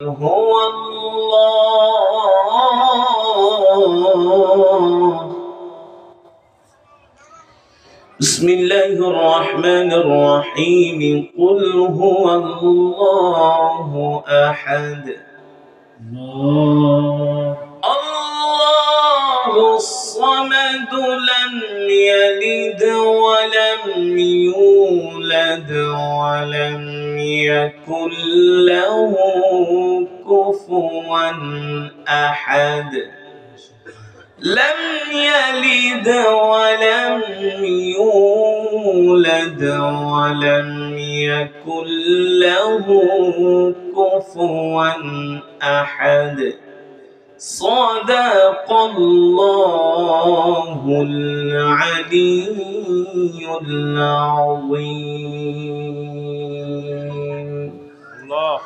هو الله. بسم الله الرحمن الرحيم. قل هو الله أحد الله الصمد لم يلد ولم يولد ولم يكن له كفوا أحد. لم يلد ولم يولد ولم يكن له كفوا أحد. صدق الله العلي العظيم. الله